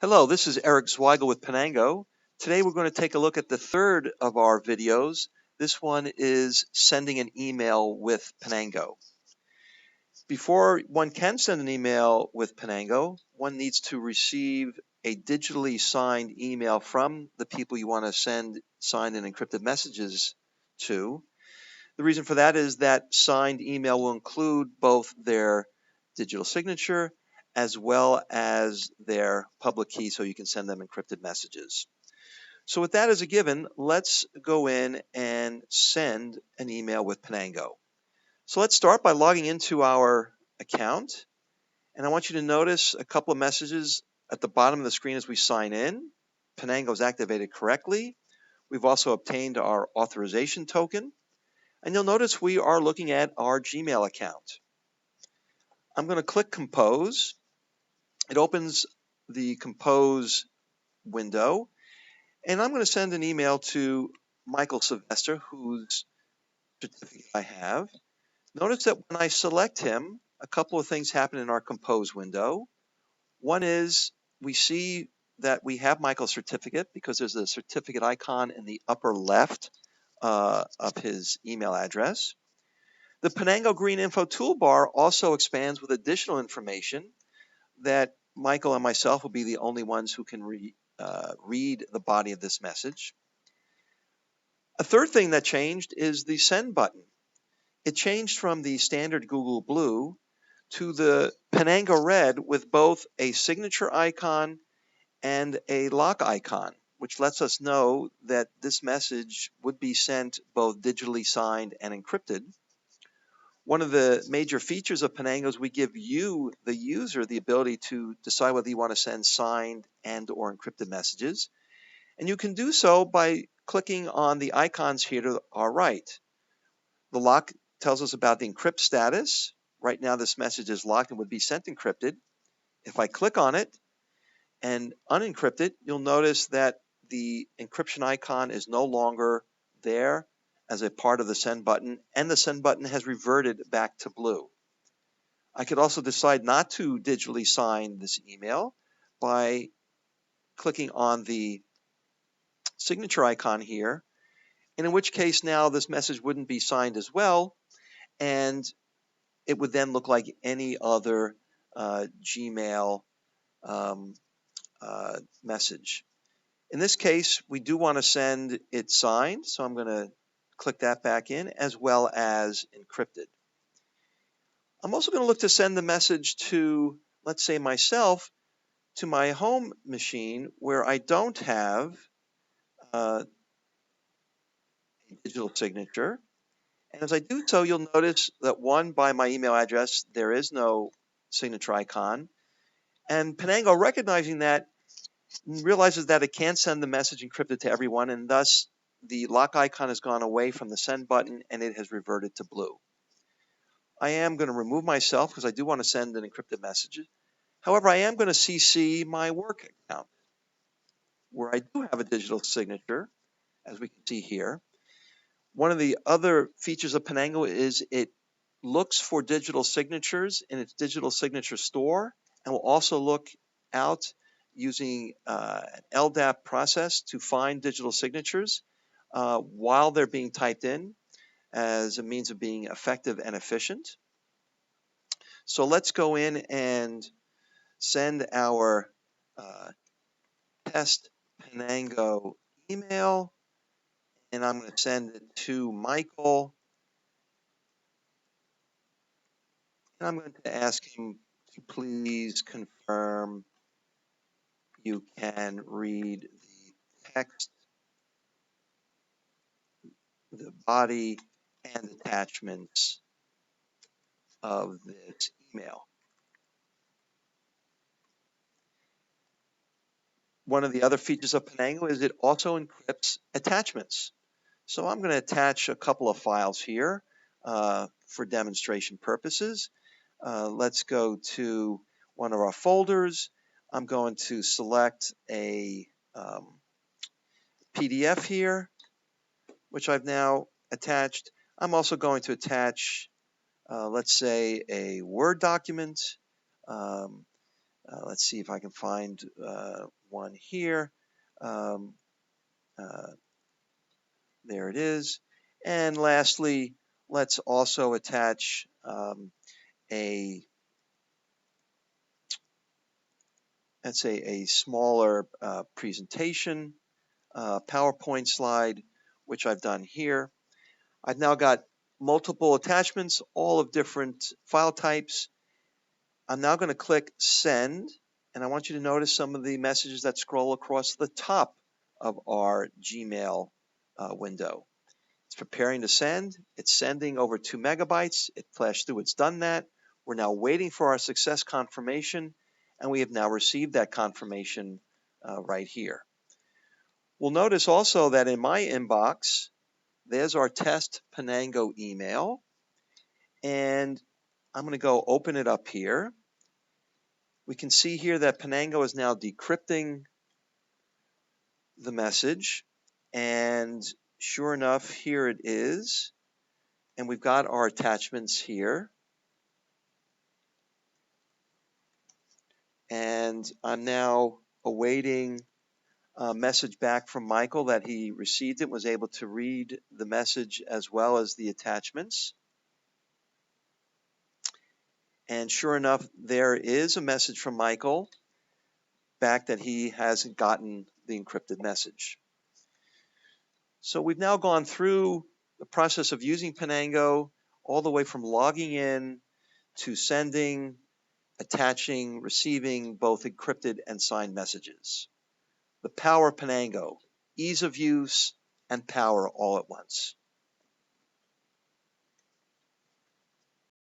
Hello, this is Eric Zweigel with Penango. Today we're going to take a look at the third of our videos. This one is sending an email with Penango. Before one can send an email with Penango, one needs to receive a digitally signed email from the people you want to send signed and encrypted messages to. The reason for that is that signed email will include both their digital signature as well as their public key so you can send them encrypted messages. So with that as a given, let's go in and send an email with Penango. So let's start by logging into our account. And I want you to notice a couple of messages at the bottom of the screen as we sign in. Penango is activated correctly. We've also obtained our authorization token. And you'll notice we are looking at our Gmail account. I'm going to click Compose. It opens the Compose window. And I'm going to send an email to Michael Sylvester, whose certificate I have. Notice that when I select him, a couple of things happen in our Compose window. One is we see that we have Michael's certificate because there's a certificate icon in the upper left of his email address. The Penango Green Info toolbar also expands with additional information that Michael and myself will be the only ones who can read the body of this message. A third thing that changed is the send button. It changed from the standard Google Blue to the Penango Red with both a signature icon and a lock icon, which lets us know that this message would be sent both digitally signed and encrypted. One of the major features of Penango is we give you, the user, the ability to decide whether you want to send signed and or encrypted messages. And you can do so by clicking on the icons here to our right. The lock tells us about the encrypt status. Right now this message is locked and would be sent encrypted. If I click on it and unencrypt it, you'll notice that the encryption icon is no longer there as a part of the send button, and the send button has reverted back to blue. I could also decide not to digitally sign this email by clicking on the signature icon here, and in which case now this message wouldn't be signed as well, and it would then look like any other Gmail message. In this case, we do want to send it signed, so I'm going to click that back in, as well as encrypted. I'm also going to look to send the message to, let's say, myself, to my home machine where I don't have a digital signature. And as I do so, you'll notice that one, by my email address, there is no signature icon. And Penango, recognizing that, realizes that it can't send the message encrypted to everyone, and thus the lock icon has gone away from the send button and it has reverted to blue. I am going to remove myself because I do want to send an encrypted message. However, I am going to CC my work account where I do have a digital signature, as we can see here. One of the other features of Penango is it looks for digital signatures in its digital signature store and will also look out using an LDAP process to find digital signatures while they're being typed in as a means of being effective and efficient. So let's go in and send our test Penango email, and I'm going to send it to Michael, and I'm going to ask him to please confirm you can read the text, the body, and attachments of this email. One of the other features of Penango is it also encrypts attachments. So I'm going to attach a couple of files here for demonstration purposes. Let's go to one of our folders. I'm going to select a PDF here, which I've now attached. I'm also going to attach, let's say, a Word document. Let's see if I can find one here. Um, uh, there it is. And lastly, let's also attach a smaller presentation, PowerPoint slide, which I've done here. I've now got multiple attachments, all of different file types. I'm now going to click send, and I want you to notice some of the messages that scroll across the top of our Gmail window. It's preparing to send. It's sending over 2 megabytes. It flashed through. It's done that. We're now waiting for our success confirmation, and we have now received that confirmation right here. We'll notice also that in my inbox, there's our test Penango email, and I'm going to go open it up here. We can see here that Penango is now decrypting the message, and sure enough, here it is. And we've got our attachments here. And I'm now awaiting a message back from Michael that he received it, was able to read the message as well as the attachments. And sure enough, there is a message from Michael back that he hasn't gotten the encrypted message. So we've now gone through the process of using Penango all the way from logging in to sending, attaching, receiving both encrypted and signed messages. The power of Penango, ease of use and power all at once.